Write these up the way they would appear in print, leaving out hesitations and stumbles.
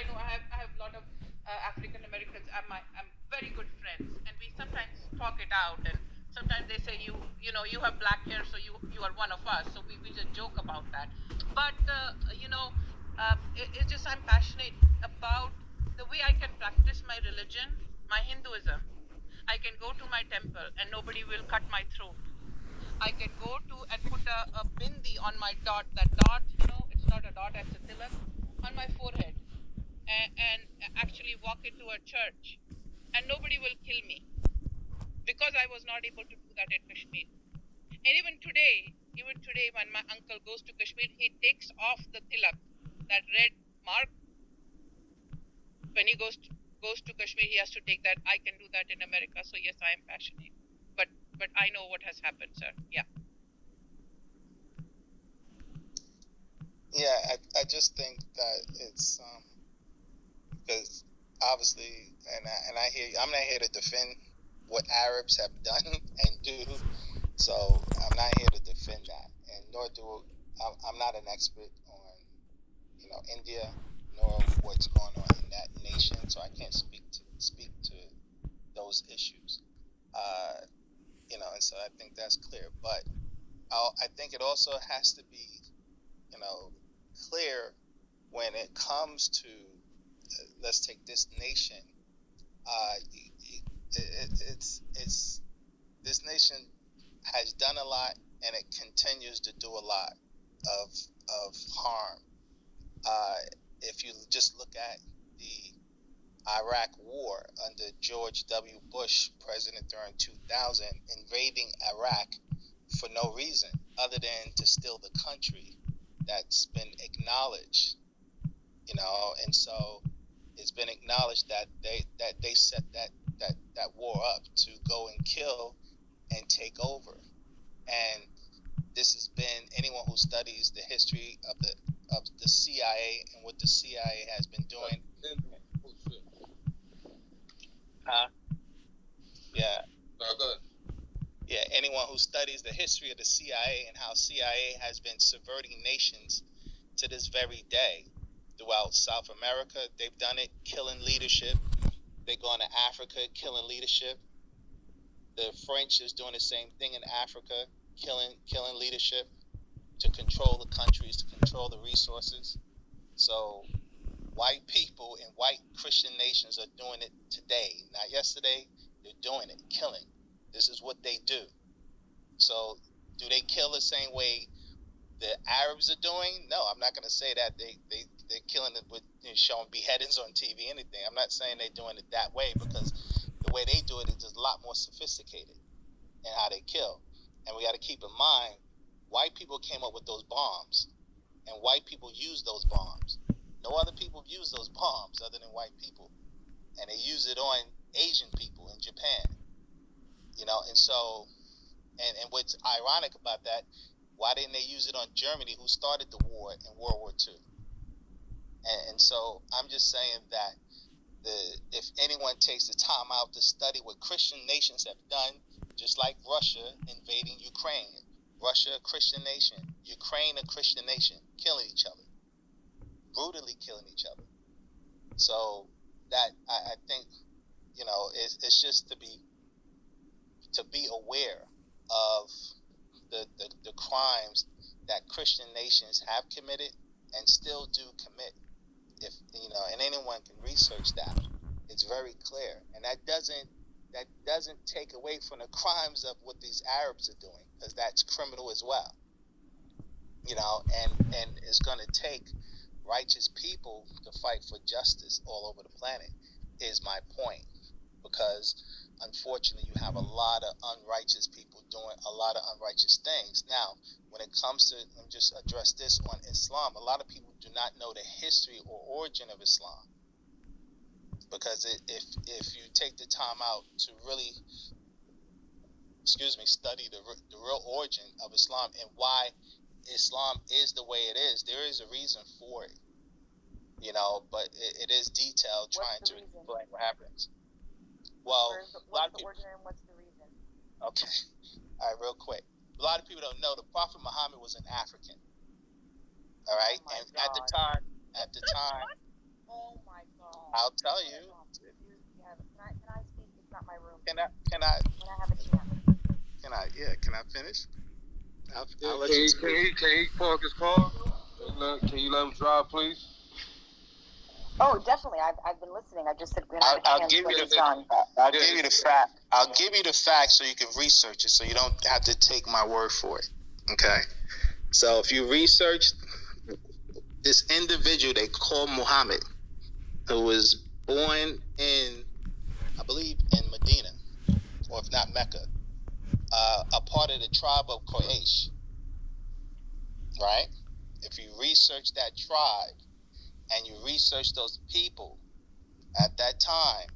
I know I have a lot of African Americans. I'm very good friends, and we sometimes talk it out. And sometimes they say you have black hair, so you are one of us. So we just joke about that. But it's just I'm passionate about the way I can practice my religion, my Hinduism. I can go to my temple and nobody will cut my throat. I can go to and put a bindi on my dot. That dot, it's not a dot, it's a tilak on my forehead, and actually walk into a church, and nobody will kill me because I was not able to do that in Kashmir. And even today, when my uncle goes to Kashmir, he takes off the tilak, that red mark. When he goes to Kashmir, he has to take that. I can do that in America. So yes, I am passionate, but I know what has happened, sir. Yeah. Yeah, I just think that it's because obviously, and I hear you, I'm not here to defend what Arabs have done and do, so I'm not here to defend that, and nor do I'm not an expert on India nor what's going on in that nation, so I can't speak to those issues. Uh, and so I think that's clear. But I think it also has to be, you know, clear when it comes to let's take this nation. It's this nation has done a lot and it continues to do a lot of harm. Uh, if you just look at the Iraq War under George W. Bush, president during 2000, invading Iraq for no reason other than to steal the country that's been acknowledged, and so it's been acknowledged that they set that war up to go and kill and take over. And this has been anyone who studies the history of the CIA and what the CIA has been doing. Yeah. Yeah, anyone who studies the history of the CIA and how CIA has been subverting nations to this very day throughout South America, they've done it, killing leadership. They go into Africa, killing leadership. The French is doing the same thing in Africa, killing leadership to control the countries, to control the resources. So white people in white Christian nations are doing it today, not yesterday. They're doing it, killing. This is what they do. So do they kill the same way the Arabs are doing? No, I'm not going to say that they're killing it with showing beheadings on TV, anything. I'm not saying they're doing it that way, because the way they do it is just a lot more sophisticated in how they kill. And we got to keep in mind, white people came up with those bombs, and white people use those bombs. No other people use those bombs other than white people, and they use it on Asian people in Japan. And so, and what's ironic about that, why didn't they use it on Germany, who started the war in World War II? And so I'm just saying that if anyone takes the time out to study what Christian nations have done, just like Russia invading Ukraine, Russia a Christian nation, Ukraine a Christian nation, killing each other, brutally killing each other. So that I think it's just to be aware of the crimes that Christian nations have committed and still do commit. If and anyone can research that, it's very clear, and that doesn't take away from the crimes of what these Arabs are doing, because that's criminal as well. And it's going to take righteous people to fight for justice all over the planet, is my point. Because unfortunately, you have a lot of unrighteous people doing a lot of unrighteous things. Now, when it comes to, let me just address this on Islam, a lot of people do not know the history or origin of Islam. Because if you take the time out to really, study the real origin of Islam and why Islam is the way it is, there is a reason for it. But it is detailed trying to explain what happens. Well, what's the origin and what's the reason? Okay. All right, real quick. A lot of people don't know the Prophet Muhammad was an African. All right, oh and God. at the time, Oh my I'll tell you. Can I speak? It's not my room. Can I When I have a chance. can I finish? I'll let Can you he, speak. can he park his car? Can you let him drive, please? Oh, definitely. I've been listening. I just said when I have a I'll chance give when you he's the done. I'll give you the fact. I'll give you the facts so you can research it, so you don't have to take my word for it. Okay. So if you research this individual they call Muhammad, who was born in, I believe, in Medina, or if not Mecca, a part of the tribe of Quraysh, right? If you research that tribe and you research those people at that time,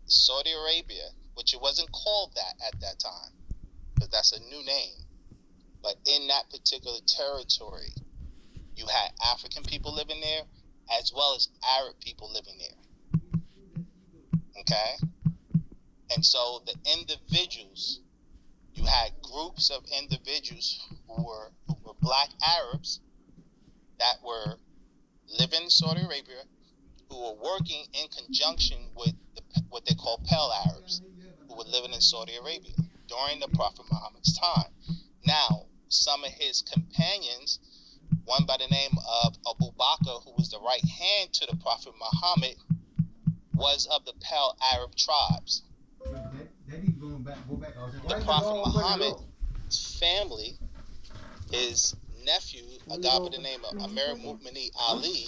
Saudi Arabia, which it wasn't called that at that time, because that's a new name, but in that particular territory, you had African people living there as well as Arab people living there. Okay? And so the individuals, you had groups of individuals who were black Arabs that were living in Saudi Arabia, who were working in conjunction with what they call Pale Arabs, who were living in Saudi Arabia during the Prophet Muhammad's time. Now, some of his companions, one by the name of Abu Bakr, who was the right hand to the Prophet Muhammad, was of the Pale Arab tribes. The Prophet Muhammad's family, his nephew, a guy by the name of Amir Mu'mini Ali,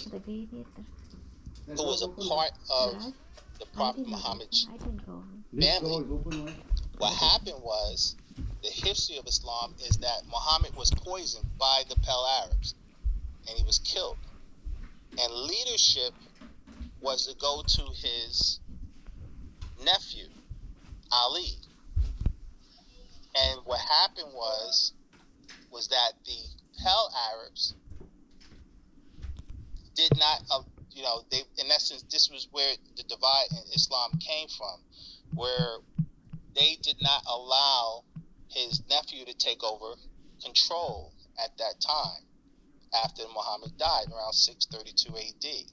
who was a part of the Prophet Muhammad's family. What happened was, the history of Islam is that Muhammad was poisoned by the Pale Arabs, and he was killed. And leadership was to go to his nephew, Ali. And what happened was that the Pale Arabs did not, they, in essence, this was where the divide in Islam came from, where they did not allow his nephew to take over control at that time, after Muhammad died around 632 AD.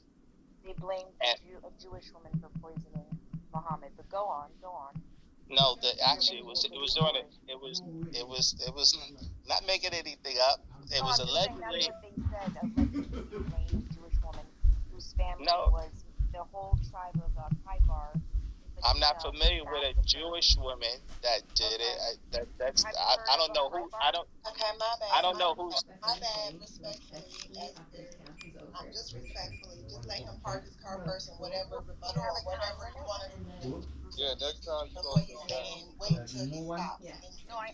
They blamed a Jewish woman for poisoning Muhammad. But go on. No, actually it was during it. It was not making anything up. It was allegedly. That's what they said. Allegedly blamed a Jewish woman whose family was the whole tribe of Khaybar. I'm not familiar with a Jewish woman that did it. I don't know who. Okay, my bad. I don't know who's. My bad. Respectfully, just respectfully, just let him park his car first and whatever rebuttal or whatever you want to do. Yeah, next time you Before you say and wait till he stops. Yeah. No, I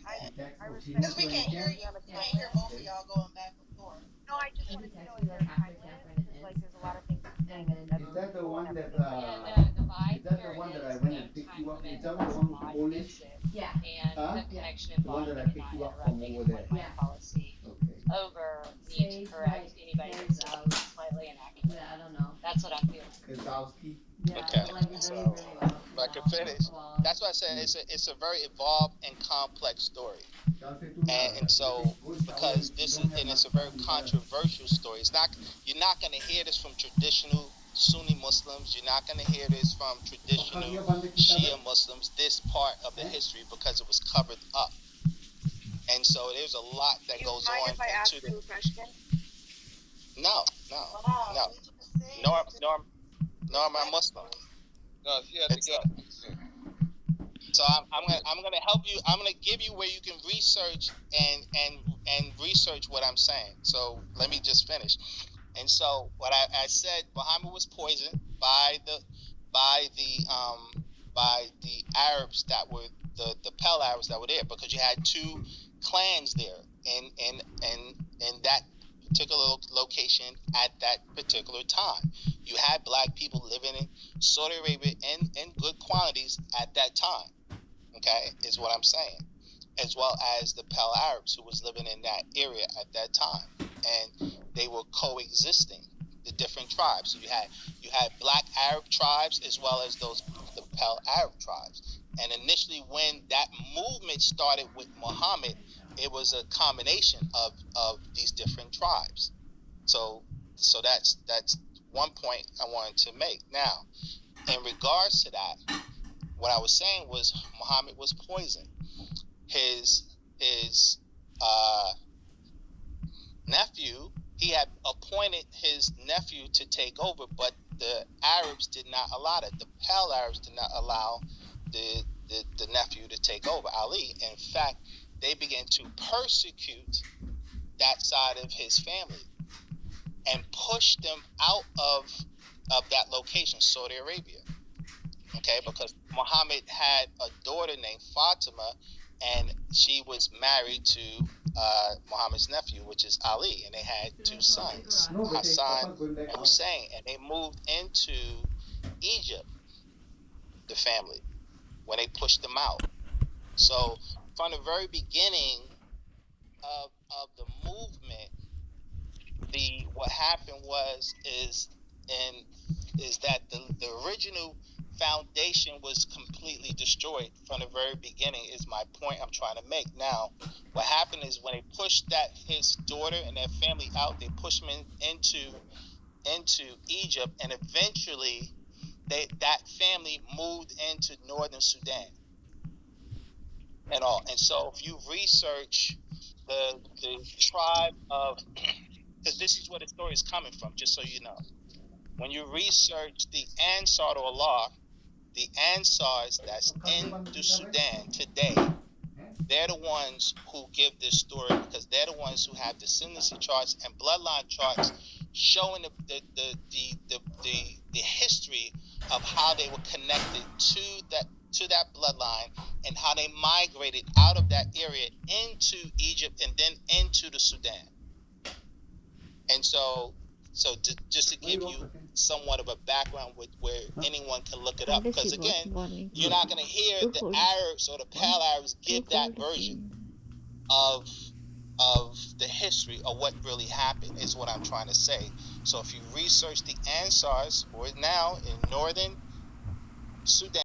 respect. Because we can't hear you. We can't hear both of y'all going back and forth. No, I just wanted to know is there a time limit? Like, there's a lot of things saying that. Is that the one that, the vibe is that the here one that I is went no and picked time you up? limit Is that the versus one who's live Polish? mission. Yeah. And Huh? the connection The one involved that I in picked not you up from interrupting over what there. my policy Okay. over need to correct anybody that's slightly inaccurate. Yeah, I don't know. That's what I'm feeling. Kozlowski. Yeah, Okay, like so, very, very well. If I can finish. That's why I said it's a very involved and complex story. And so, because this is, and it's a very controversial story. You're not going to hear this from traditional Sunni Muslims. You're not going to hear this from traditional Shia Muslims, this part of the history, because it was covered up. And so there's a lot that goes on Mind if I ask into you a question? No. Wow, we just said Nor am I Muslim. No, she had to It's, go. So I'm gonna help you. I'm gonna give you where you can research and research what I'm saying. So let me just finish. And so what I said, Muhammad was poisoned by the Arabs that were the Pale Arabs that were there, because you had two clans there in that particular location at that particular time. You had black people living in Saudi Arabia in good quantities at that time. Okay, is what I'm saying, as well as the Pale Arabs who was living in that area at that time, and they were coexisting, the different tribes. So you had black Arab tribes as well as the Pale Arab tribes. And initially, when that movement started with Muhammad, it was a combination of these different tribes. So that's one point I wanted to make. Now, in regards to that, what I was saying was Muhammad was poisoned. His nephew, he had appointed his nephew to take over, but the Arabs did not allow that. The Pale Arabs did not allow the nephew to take over, Ali. In fact, they began to persecute that side of his family and push them out of that location, Saudi Arabia. Okay, because Muhammad had a daughter named Fatima, and she was married to Muhammad's nephew, which is Ali, and they had two sons, Hassan and Hussein, and they moved into Egypt, the family, when they pushed them out. So from the very beginning of the movement, what happened is that the original foundation was completely destroyed from the very beginning, is my point I'm trying to make. Now, what happened is when they pushed his daughter and their family out, they pushed them into Egypt, and eventually that family moved into northern Sudan and all. And so if you research the tribe of, because this is where the story is coming from, just so you know. When you research the Ansar Allah, the Ansars that's in Sudan today, they're the ones who give this story, because they're the ones who have descendancy charts and bloodline charts showing the history of how they were connected to that bloodline and how they migrated out of that area into Egypt and then into the Sudan. And so just to give you somewhat of a background where anyone can look it up, because again, you're not going to hear the Arabs or the Pale Arabs give that version of the history of what really happened, is what I'm trying to say. So if you research the Ansars, who are now in northern Sudan,